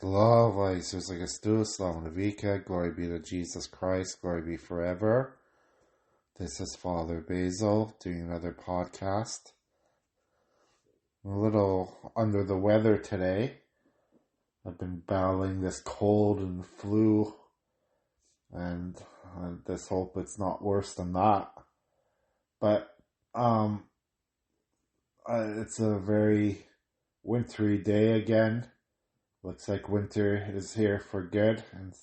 Slava Jesus Christus, Slava Navika, glory be to Jesus Christ, glory be forever. This is Father Basil doing another podcast. I'm a little under the weather today. I've been battling this cold and flu, and I just hope it's not worse than that. But it's a very wintry day again. Looks like winter is here for good in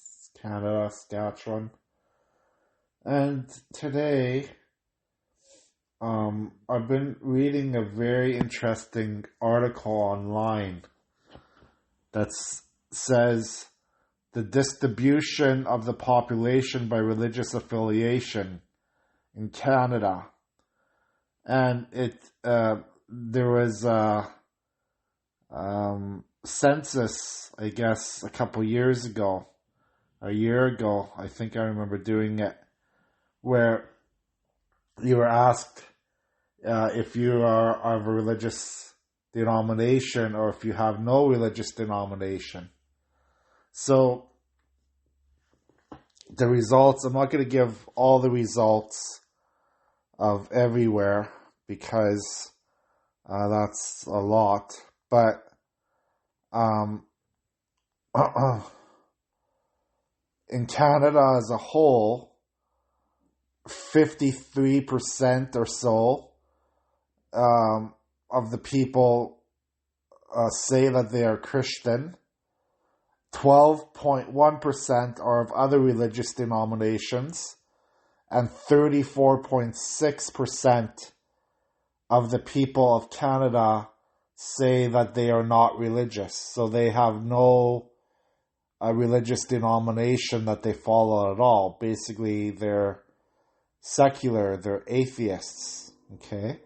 Canada, Saskatchewan. And today, I've been reading a very interesting article online that says the distribution of the population by religious affiliation in Canada. And there was a census, I guess, a year ago, I think I remember doing it, where you were asked if you are of a religious denomination or if you have no religious denomination. So the results, I'm not going to give all the results of everywhere because that's a lot, but in Canada as a whole, 53% or so of the people say that they are Christian. 12.1% are of other religious denominations, and 34.6% of the people of Canada say that they are not religious. So they have no religious denomination that they follow at all. Basically, they're secular, they're atheists. Okay?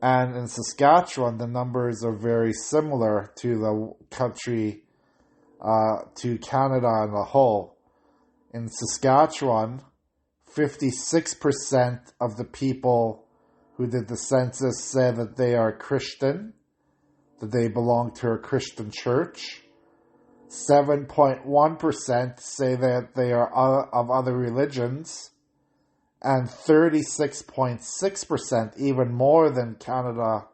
And in Saskatchewan, the numbers are very similar to the country, to Canada as a whole. In Saskatchewan, 56% of the people who did the census said that they are Christian, that they belong to a Christian church. 7.1% say that they are of other religions. And 36.6%, even more than Canada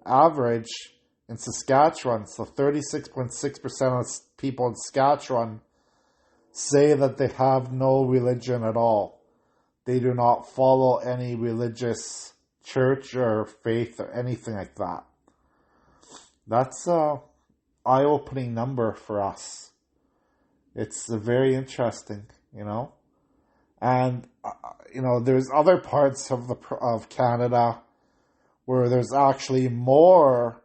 average in Saskatchewan. So 36.6% of people in Saskatchewan say that they have no religion at all. They do not follow any religious church or faith or anything like that. That's a eye-opening number for us. It's very interesting, and there's other parts of Canada where there's actually more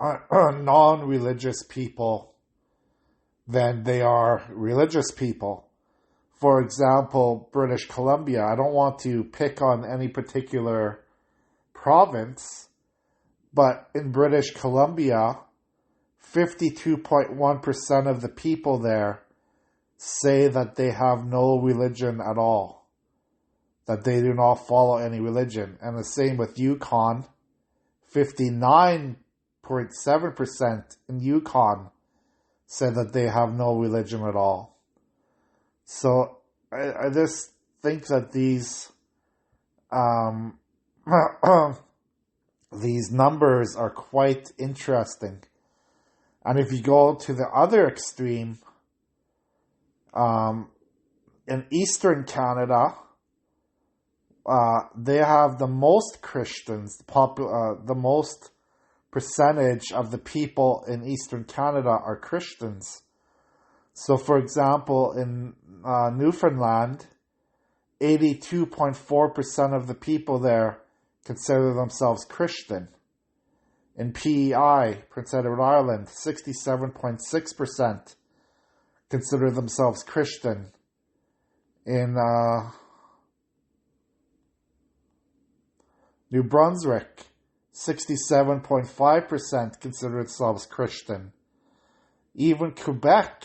non-religious people than they are religious people. For example, British Columbia. I don't want to pick on any particular province, but in British Columbia, 52.1% of the people there say that they have no religion at all, that they do not follow any religion. And the same with Yukon, 59.7% in Yukon said that they have no religion at all. So I just think that these these numbers are quite interesting. And if you go to the other extreme, in Eastern Canada, they have the most Christians, the most percentage of the people in Eastern Canada are Christians. So, for example, in Newfoundland, 82.4% of the people there consider themselves Christian. In PEI, Prince Edward Island, 67.6% consider themselves Christian. In New Brunswick, 67.5% consider themselves Christian. Even Quebec,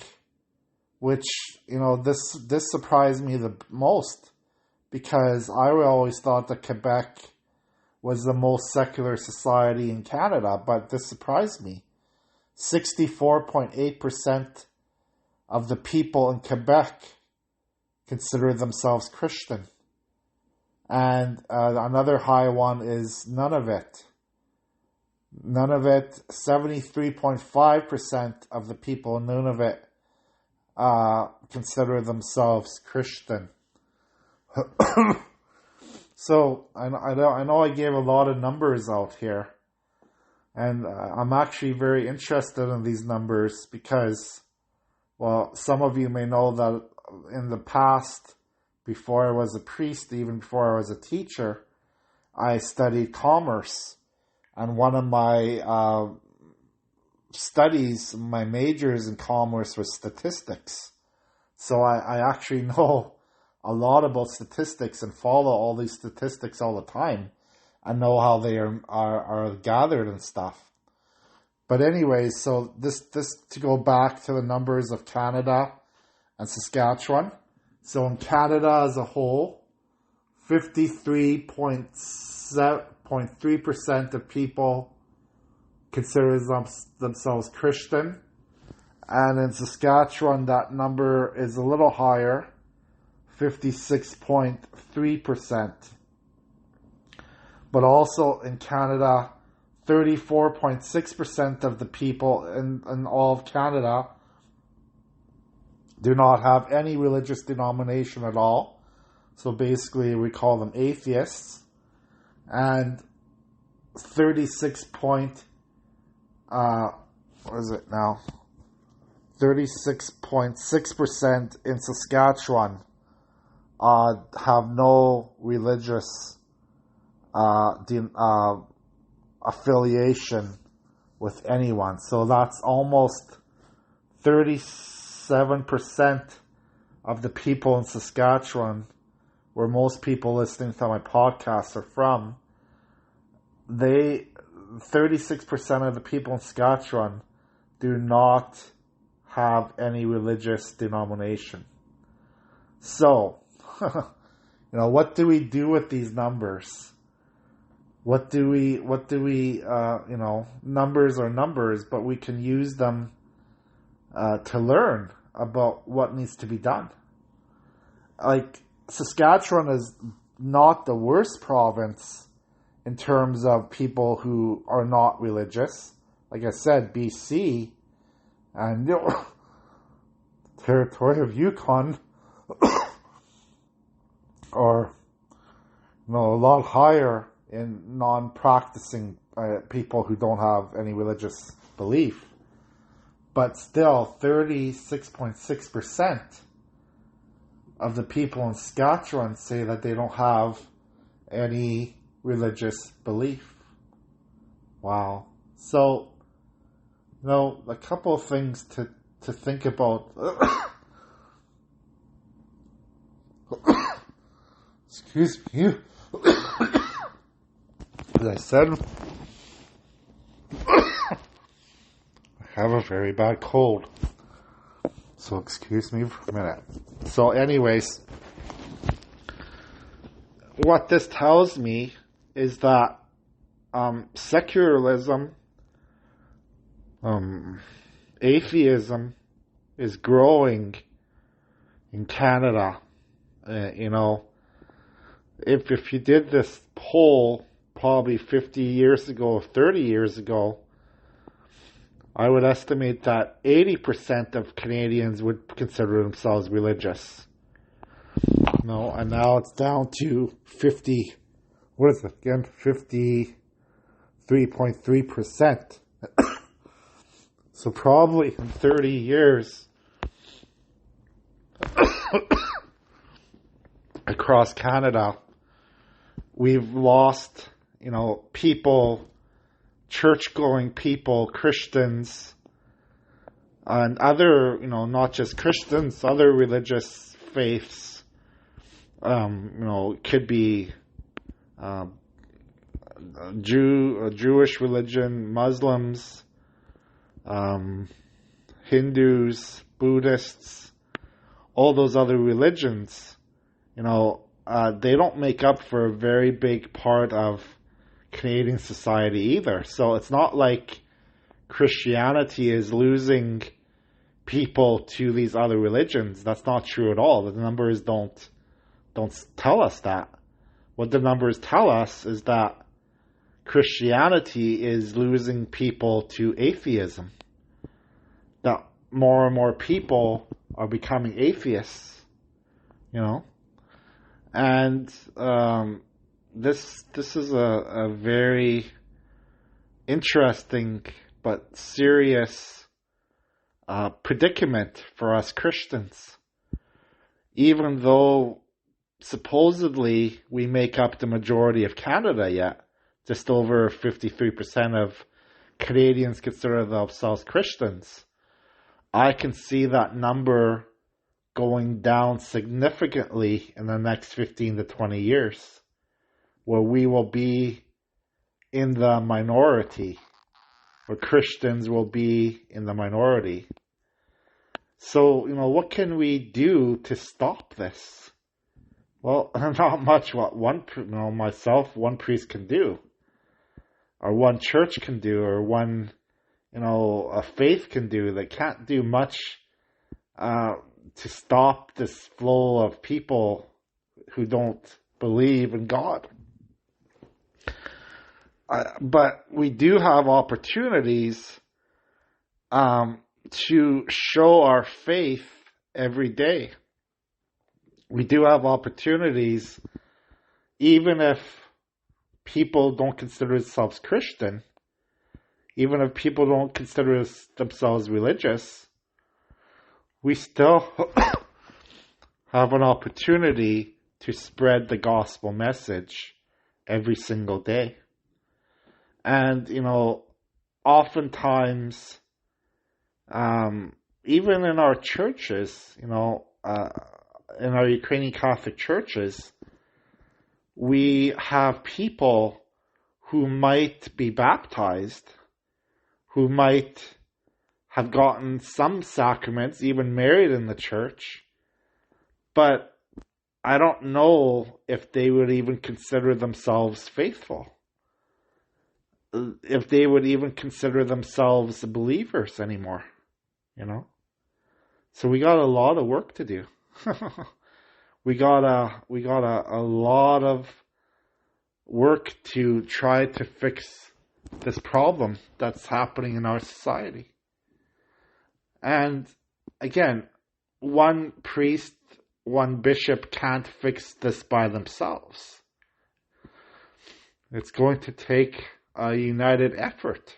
which, this surprised me the most, because I always thought that Quebec was the most secular society in Canada, but this surprised me. 64.8% of the people in Quebec consider themselves Christian. And another high one is Nunavut. Nunavut, 73.5% of the people in Nunavut consider themselves Christian. So I know I gave a lot of numbers out here, and I'm actually very interested in these numbers because, well, some of you may know that in the past, before I was a priest, even before I was a teacher, I studied commerce. And one of my studies, my majors in commerce was statistics. So I actually know a lot about statistics and follow all these statistics all the time and know how they are gathered and stuff. But anyways, so this to go back to the numbers of Canada and Saskatchewan. So in Canada as a whole, 53.3% of people consider themselves Christian. And in Saskatchewan, that number is a little higher, 56.3%. But also in Canada, 34.6% of the people in all of Canada do not have any religious denomination at all. So basically, we call them atheists. And 36.6% in Saskatchewan have no religious affiliation with anyone. So that's almost 37% of the people in Saskatchewan, where most people listening to my podcast are from. 36% of the people in Saskatchewan do not have any religious denomination. So, what do we do with these numbers? Numbers are numbers, but we can use them to learn about what needs to be done. Like, Saskatchewan is not the worst province in terms of people who are not religious. Like I said, BC and the territory of Yukon are a lot higher in non-practicing people who don't have any religious belief. But still, 36.6% of the people in Saskatchewan say that they don't have any religious belief. Wow. So, a couple of things to think about. Excuse me. As I said, I have a very bad cold. So excuse me for a minute. So anyways, what this tells me is that secularism, atheism is growing in Canada. If you did this poll probably 50 years ago, 30 years ago, I would estimate that 80% of Canadians would consider themselves religious. And now it's down to 53.3%. So probably in 30 years, across Canada, we've lost, people, church-going people, Christians, and other, not just Christians, other religious faiths, could be Jewish religion, Muslims, Hindus, Buddhists, all those other religions, they don't make up for a very big part of Canadian society either. So it's not like, Christianity is losing people to these other religions. That's not true at all. The numbers don't tell us that. What the numbers tell us is that Christianity is losing people to atheism. That more and more people are becoming atheists, and this is a very interesting but serious predicament for us Christians. Even though supposedly we make up the majority of Canada yet, just over 53% of Canadians consider themselves Christians, I can see that number going down significantly in the next 15 to 20 years, where we will be in the minority, where Christians will be in the minority. So, what can we do to stop this? Well, not much what one priest can do, or one church can do, or one, a faith can do. They can't do much to stop this flow of people who don't believe in God. But we do have opportunities to show our faith every day. We do have opportunities, even if people don't consider themselves Christian, even if people don't consider themselves religious, we still have an opportunity to spread the gospel message every single day. And, oftentimes, even in our churches, in our Ukrainian Catholic churches, we have people who might be baptized, who might have gotten some sacraments, even married in the church, but I don't know if they would even consider themselves faithful, if they would even consider themselves believers anymore, So we got a lot of work to do. we got a lot of work to try to fix this problem that's happening in our society. And again, one priest, one bishop can't fix this by themselves. It's going to take a united effort.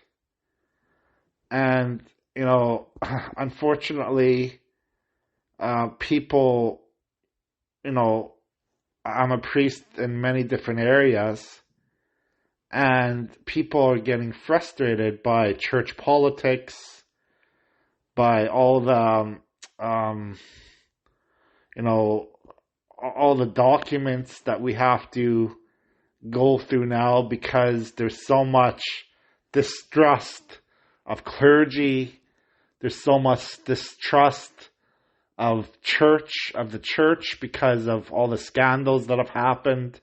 And, unfortunately, people, I'm a priest in many different areas, and people are getting frustrated by church politics, by all the, all the documents that we have to go through now, because there's so much distrust of clergy, there's so much distrust of the church because of all the scandals that have happened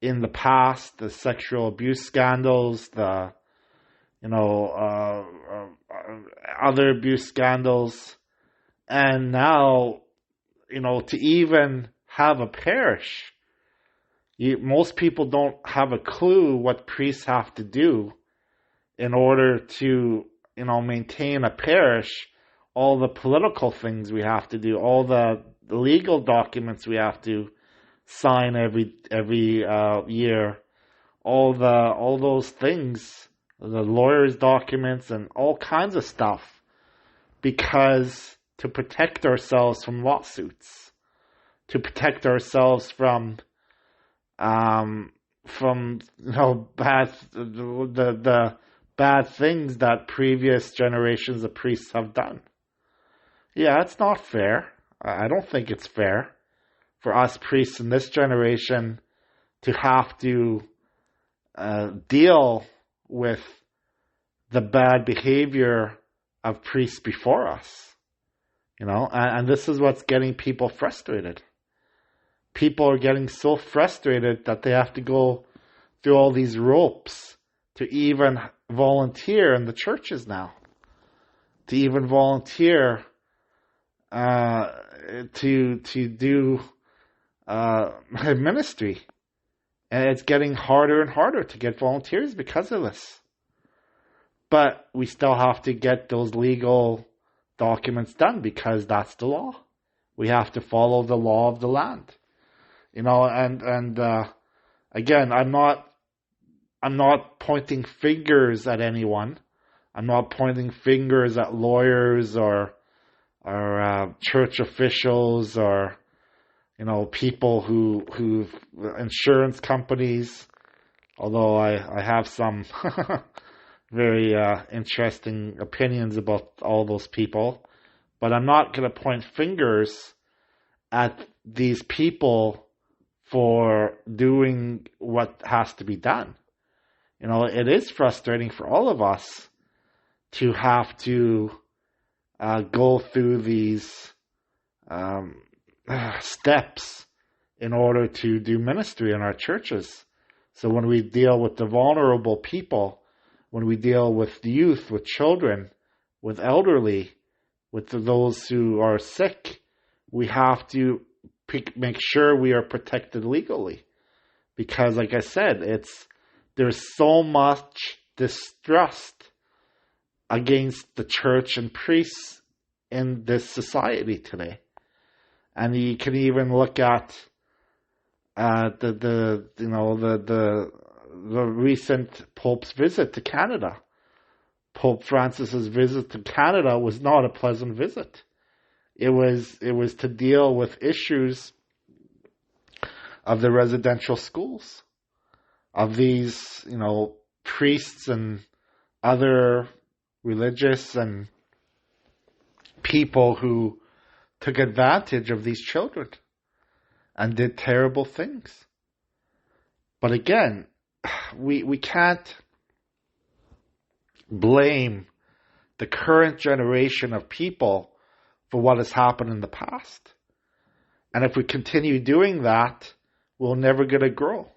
in the past, the sexual abuse scandals, the other abuse scandals, and now to even have a parish, most people don't have a clue what priests have to do in order to maintain a parish. All the political things we have to do, all the legal documents we have to sign every year, all those things, the lawyers' documents and all kinds of stuff, because to protect ourselves from lawsuits, to protect ourselves from the bad things that previous generations of priests have done. Yeah, it's not fair. I don't think it's fair for us priests in this generation to have to deal with the bad behavior of priests before us. And this is what's getting people frustrated. People are getting so frustrated that they have to go through all these ropes to even volunteer in the churches now, to even volunteer to do ministry. And it's getting harder and harder to get volunteers because of this. But we still have to get those legal documents done because that's the law. We have to follow the law of the land. And again, I'm not pointing fingers at anyone. I'm not pointing fingers at lawyers or church officials or people who insurance companies. Although I have some very interesting opinions about all those people, but I'm not going to point fingers at these people for doing what has to be done. It is frustrating for all of us to have to go through these steps in order to do ministry in our churches. So when we deal with the vulnerable people, when we deal with youth, with children, with elderly, with those who are sick, we have to make sure we are protected legally. Because like I said, there's so much distrust against the church and priests in this society today. And you can even look at the recent Pope's visit to Canada. Pope Francis's visit to Canada was not a pleasant visit. It was to deal with issues of the residential schools, of these, priests and other religious and people who took advantage of these children and did terrible things. But again, we can't blame the current generation of people for what has happened in the past. And if we continue doing that, we're never going to grow.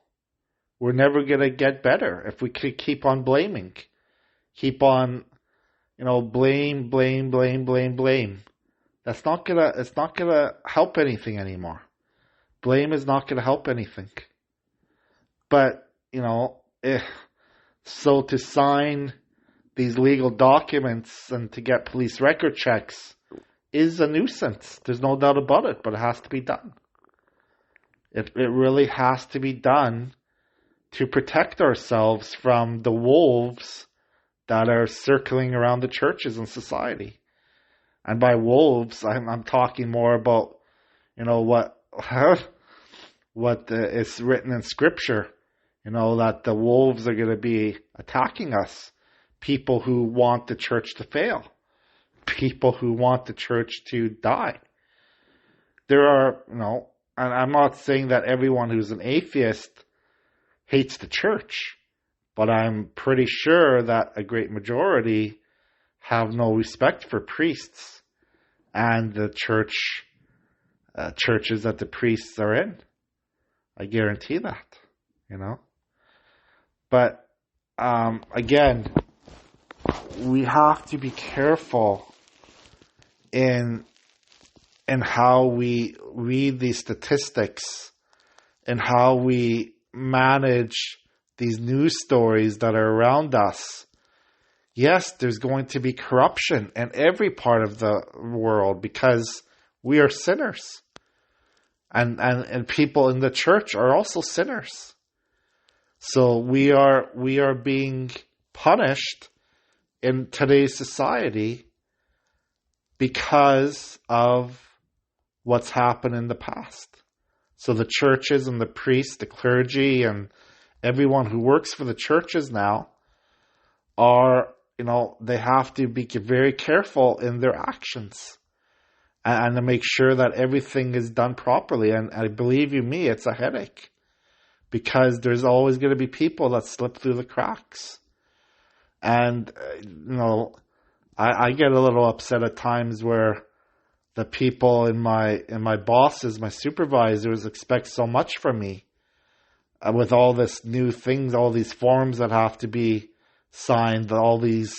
We're never going to get better if we keep on blaming. Keep on, blame. It's not gonna help anything anymore. Blame is not gonna help anything. But, so to sign these legal documents and to get police record checks is a nuisance. There's no doubt about it, but it has to be done. It really has to be done to protect ourselves from the wolves that are circling around the churches and society. And by wolves, I'm talking more about, what is written in Scripture. That the wolves are going to be attacking us. People who want the church to fail. People who want the church to die. There are, and I'm not saying that everyone who's an atheist hates the church, but I'm pretty sure that a great majority have no respect for priests and the churches that the priests are in. I guarantee that, But again, we have to be careful in how we read these statistics and how we manage these news stories that are around us. Yes, there's going to be corruption in every part of the world because we are sinners. And people in the church are also sinners. So we are being punished in today's society because of what's happened in the past. So the churches and the priests, the clergy, and everyone who works for the churches now are, they have to be very careful in their actions and to make sure that everything is done properly. And I believe you me, it's a headache because there's always going to be people that slip through the cracks. And, I get a little upset at times where the people in my bosses, my supervisors expect so much from me. with all this new things, all these forms that have to be signed, all these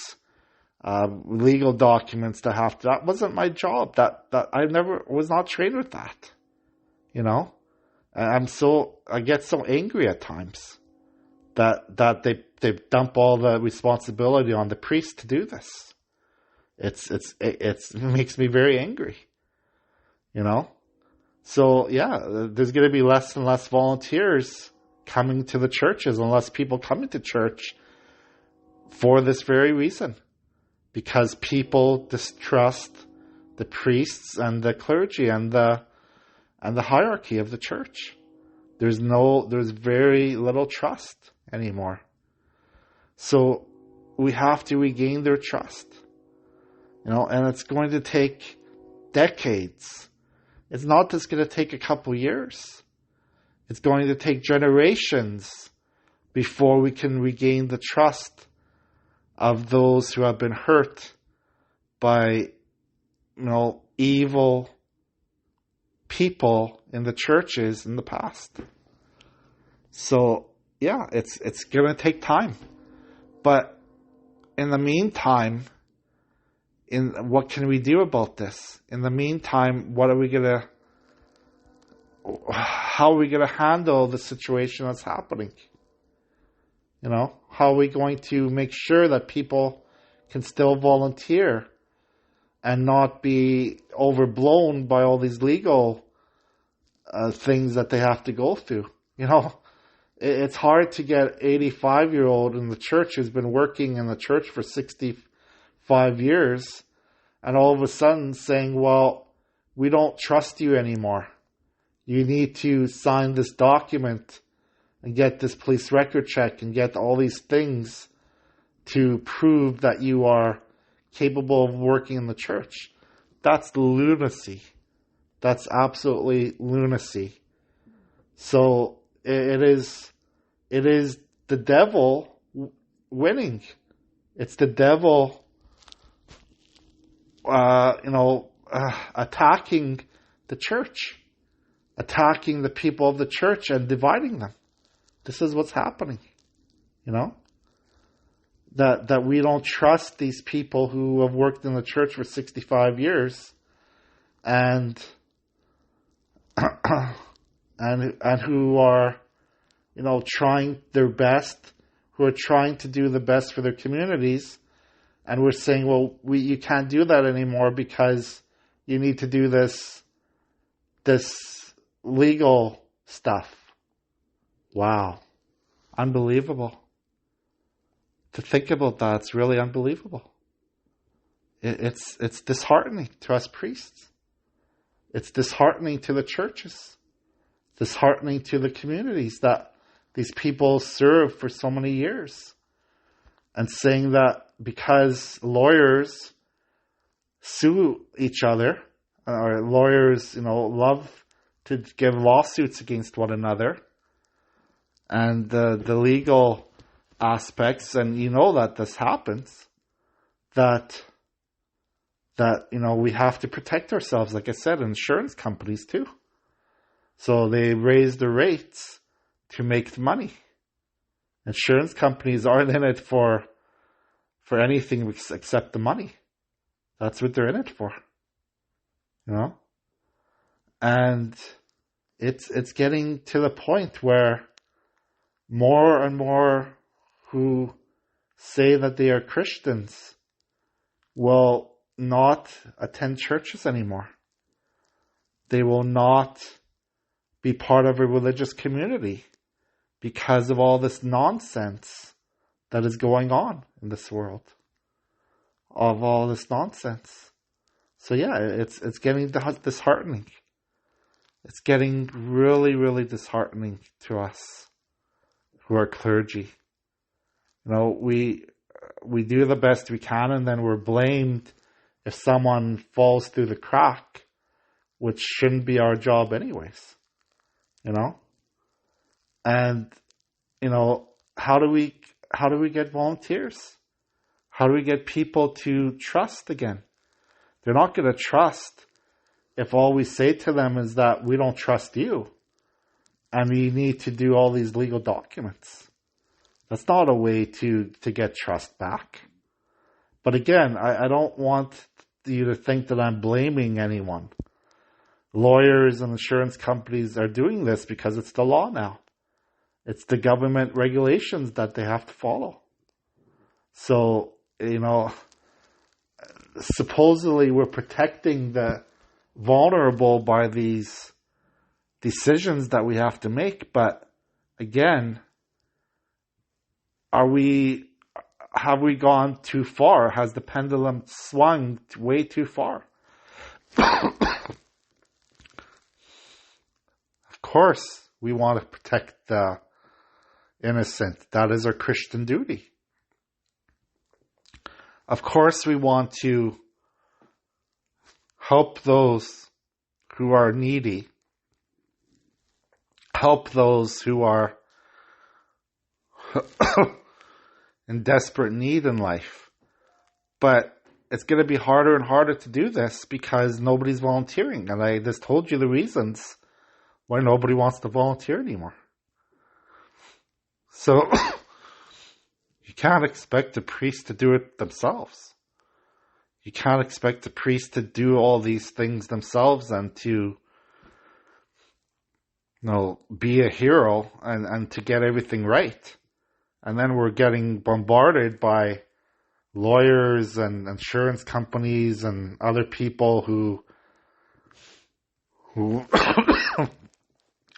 legal documents that have to. That wasn't my job. That I never was not trained with that. You know, I get so angry at times that they dump all the responsibility on the priest to do this. It makes me very angry. You know, so yeah, there's going to be less and less volunteers coming to the churches, and less people coming to church for this very reason, because people distrust the priests and the clergy and the hierarchy of the church. There's very little trust anymore. So we have to regain their trust. You know, and it's going to take decades. It's not just going to take a couple years. It's going to take generations before we can regain the trust of those who have been hurt by, evil people in the churches in the past. So, yeah, it's going to take time. But in the meantime, what can we do about this? In the meantime, how are we going to handle the situation that's happening? How are we going to make sure that people can still volunteer and not be overblown by all these legal things that they have to go through? It's hard to get 85-year-old in the church who's been working in the church for 65 years and all of a sudden saying, well, we don't trust you anymore. You need to sign this document and get this police record check and get all these things to prove that you are capable of working in the church. That's lunacy. That's absolutely lunacy. So it is the devil winning. It's the devil, attacking the church, attacking the people of the church and dividing them. This is what's happening, that we don't trust these people who have worked in the church for 65 years and who are, trying their best, who are trying to do the best for their communities. And we're saying, well, you can't do that anymore because you need to do this legal stuff. Wow. Unbelievable. To think about that, it's really unbelievable. It's disheartening to us priests. It's disheartening to the churches. Disheartening to the communities that these people serve for so many years. And saying that because lawyers sue each other, or lawyers, love to give lawsuits against one another, and the legal aspects, and that this happens, that we have to protect ourselves, like I said, insurance companies too. So they raise the rates to make money. Insurance companies aren't in it for anything except the money. That's what they're in it for. And it's getting to the point where more and more who say that they are Christians will not attend churches anymore. They will not be part of a religious community because of all this nonsense that is going on in this world. Of all this nonsense. So yeah, it's getting disheartening. It's getting really, really disheartening to us who are clergy. We do the best we can, and then we're blamed if someone falls through the crack, which shouldn't be our job anyways. And how do we get volunteers? How do we get people to trust again? They're not going to trust if all we say to them is that we don't trust you. and you need to do all these legal documents. That's not a way to get trust back. But again, I don't want you to think that I'm blaming anyone. Lawyers and insurance companies are doing this because it's the law now. It's the government regulations that they have to follow. So, supposedly we're protecting the vulnerable by these decisions that we have to make. But again, have we gone too far? Has the pendulum swung way too far? Of course, we want to protect the innocent. That is our Christian duty. Of course, we want to help those who are needy, help those who are in desperate need in life. But it's going to be harder and harder to do this because nobody's volunteering. And I just told you the reasons why nobody wants to volunteer anymore. So you can't expect the priests to do it themselves. You can't expect the priests to do all these things themselves and to be a hero and to get everything right. And then we're getting bombarded by lawyers and insurance companies and other people who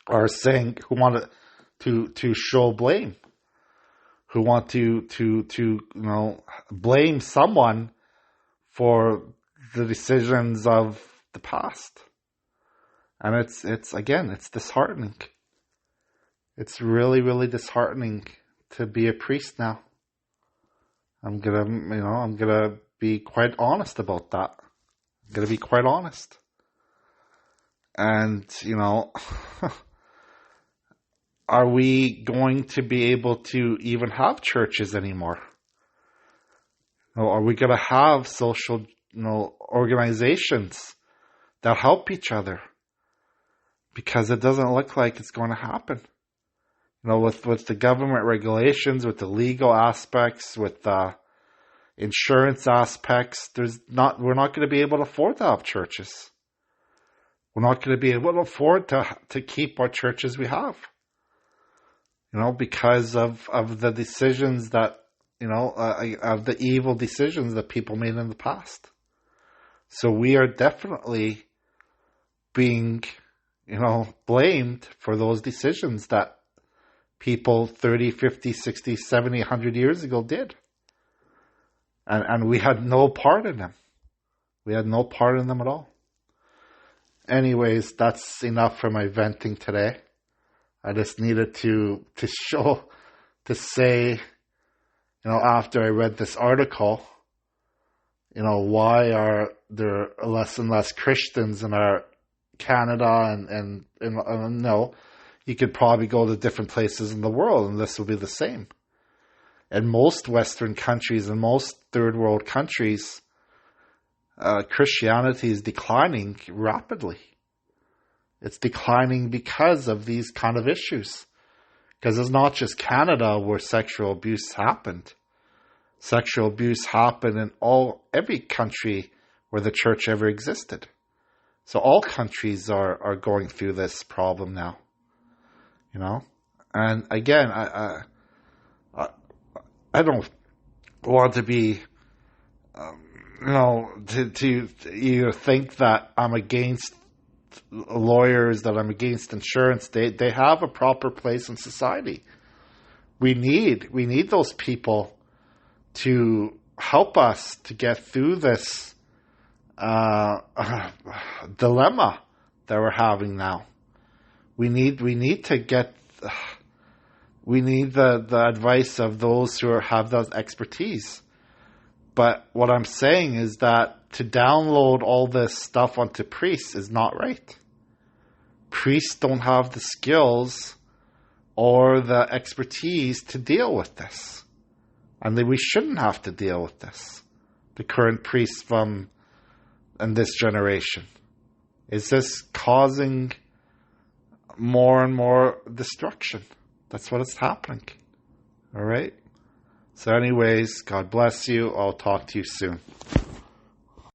are saying, who want to show blame, who want to blame someone for the decisions of the past. And it's disheartening. It's really, really disheartening to be a priest now. I'm gonna be quite honest about that. I'm gonna be quite honest. And, are we going to be able to even have churches anymore? Are we going to have social, organizations that help each other? Because it doesn't look like it's going to happen. With the government regulations, with the legal aspects, with the insurance aspects, we're not going to be able to afford to have churches. We're not going to be able to afford to keep our churches we have. Because of the decisions that, of the evil decisions that people made in the past. So we are definitely being, blamed for those decisions that people 30, 50, 60, 70, 100 years ago did. And we had no part in them. We had no part in them at all. Anyways, that's enough for my venting today. I just needed to say, after I read this article, why are there less and less Christians in our Canada and no, you could probably go to different places in the world and this will be the same. In most Western countries and most third world countries, Christianity is declining rapidly. It's declining because of these kind of issues. Because it's not just Canada where sexual abuse happened. Sexual abuse happened in every country where the church ever existed. So all countries are going through this problem now. And again, I don't want to be, to either think that I'm against lawyers, that I'm against insurance. They have a proper place in society. We need those people to help us to get through this dilemma that we're having now. We need the advice of those who have that expertise. But what I'm saying is that to download all this stuff onto priests is not right. Priests don't have the skills or the expertise to deal with this. And we shouldn't have to deal with this. The current priests in this generation. Is this causing more and more destruction. That's what is happening. All right? So anyways, God bless you. I'll talk to you soon.